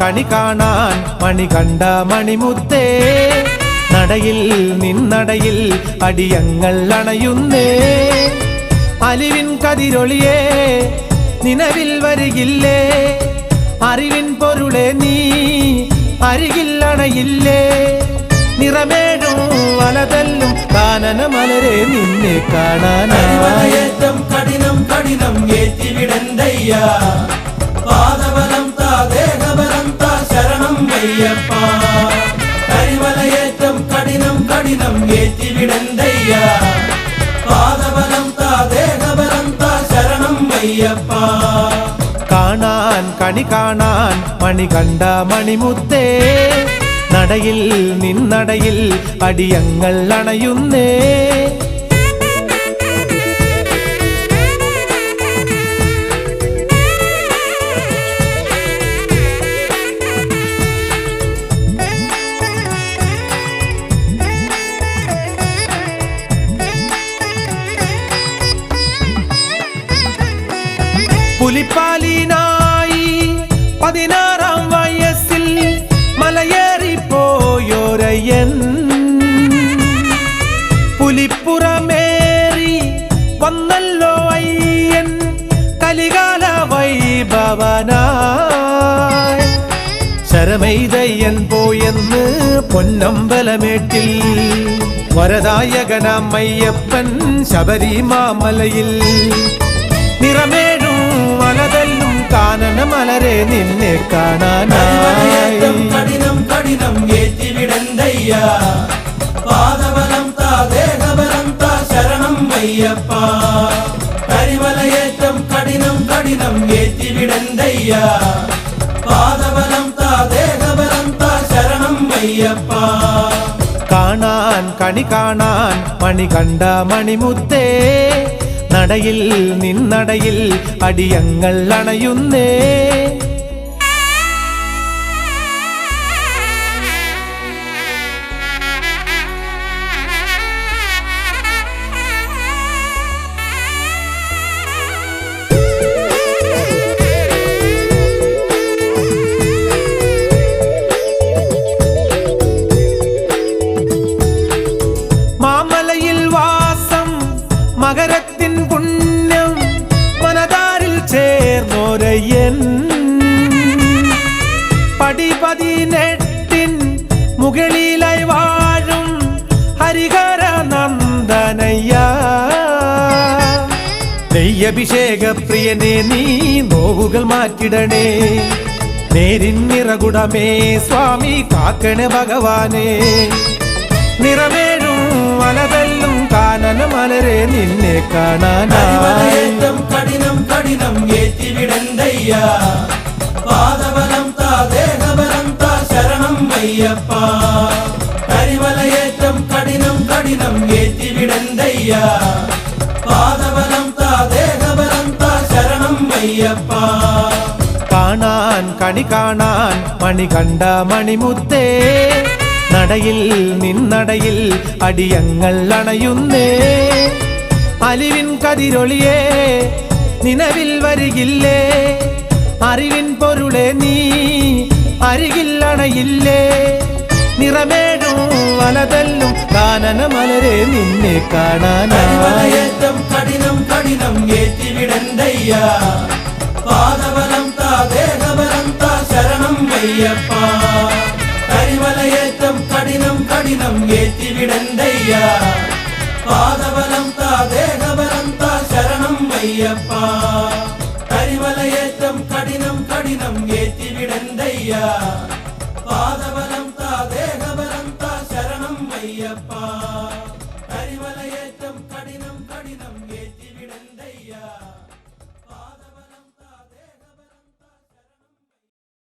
കണി കാണാൻ മണി കണ്ട മണിമുത്തേ നടയിൽ നിന്നടയിൽ അടിയങ്ങൾ അണയുന്നേ അലിവിൻ കതിരൊളിയേ നിലവിൽ വരികില്ലേ അറിവിൻ പൊരുളെ നീ അരികിൽ അണയില്ലേ നിറമേഴും വലതല്ലും കാനന മലരെ നിന്നെ കാണാനായേറ്റം കഠിനം കഠിനം ഏറ്റിവിടന്തയ്യ പാദബലം താ ദേഹബലം താ ശരണം അയ്യപ്പ കരിമലയേറ്റം കഠിനം കഠിനം ഏറ്റിവിടന്തയ്യ പാദബലം താ ദേഹബലം താ ശരണം അയ്യപ്പ കാണാൻ കണി കാണാൻ മണി കണ്ട മണിമുത്തേ നടയിൽ നിന്നടയിൽ അടിയങ്ങൾ അണയുന്നേ പുലിപ്പാലിനായി 16-ാം വയസ്സിൽ മലയേറിപ്പോയോരയ്യൻ പുലിപ്പുറമേറി വന്നല്ലോ അയ്യൻ കലികാല വൈഭവനായി ശരമെയ്തയ്യൻ പോയെന്ന് പൊന്നമ്പലമേട്ടിൽ വരദായകനാം അയ്യപ്പൻ ശബരിമാമലയിൽ നിറമേഴും വലതല്ലും കാനന മലരെ നിന്നെ കാണാനായി കഠിനം കഠിനം ഏറ്റിവിടന്തയ്യ പാദബലം താ ദേഹബലം താ ശരണം അയ്യപ്പ കരിമലയേറ്റം കഠിനം കഠിനം ഏറ്റിവിടന്തയ്യ പാദബലം താ ദേഹബലം താ ശരണം അയ്യപ്പ കാണാൻ കണി കാണാൻ മണി കണ്ട മണിമുത്തേ നടയിൽ നിന്നടയിൽ അടിയങ്ങൾ അണയുന്നേ മാമലയിൽ വാസം മകരത്തിൻ പുണ്യം മനതാരിൽ ചേർന്നോരയ്യൻ പടിപതിനെട്ടിൻ മുകളിലായി വാഴും ഹരിഹര നന്ദനയ്യ നെയ്യഭിഷേക പ്രിയനെ നീ നോവുകൾ മാറ്റിടണേ നേരിന്നിറകുടമേ സ്വാമി കാക്കണ ഭഗവാനെ നിറമേഴും വലതല്ലും കാനന മലരെ നിന്നെ കാണാനായേറ്റം കഠിനം കഠിനം ഏറ്റിവിടന്തയ്യ പാദബലം താ ദേഹബലം താ ശരണം അയ്യപ്പ കരിമലയേറ്റം കഠിനം കഠിനം ഏറ്റിവിടന്തയ്യ പാദബലം താ ദേഹബലം താ ശരണം അയ്യപ്പ കാണാൻ കണി കാണാൻ മണി കണ്ട മണിമുത്തേ നടയിൽ നിന്നടയിൽ അടിയങ്ങൾ അണയുന്നേ അലിവിൻ കതിരൊളിയേ നിലവിൽ വരികില്ലേ അറിവിൻ പൊരുളെ നീ അരികിൽ അണയില്ലേ നിറമേഴും വലതല്ലും കാനന മലരെ നിന്നെ കാണാനായേറ്റം കഠിനം കഠിനം ഏറ്റിവിടന്തയ്യ പാദബലം താ ദേഹബലം താ ശരണം അയ്യപ്പ കരിമലയേറ്റം കഠിനം കഠിനം ഏറ്റിവിടന്തയ്യ പാദബലം താ ദേഹബലം താ ശരണം അയ്യപ്പ കരിമലയേറ്റം കഠിനം കഠിനം ഏറ്റിവിടന്തയ്യ പാദബലം താ ദേഹബലം താ ശരണം അയ്യപ്പ കരിമലയേറ്റം കഠിനം കഠിനം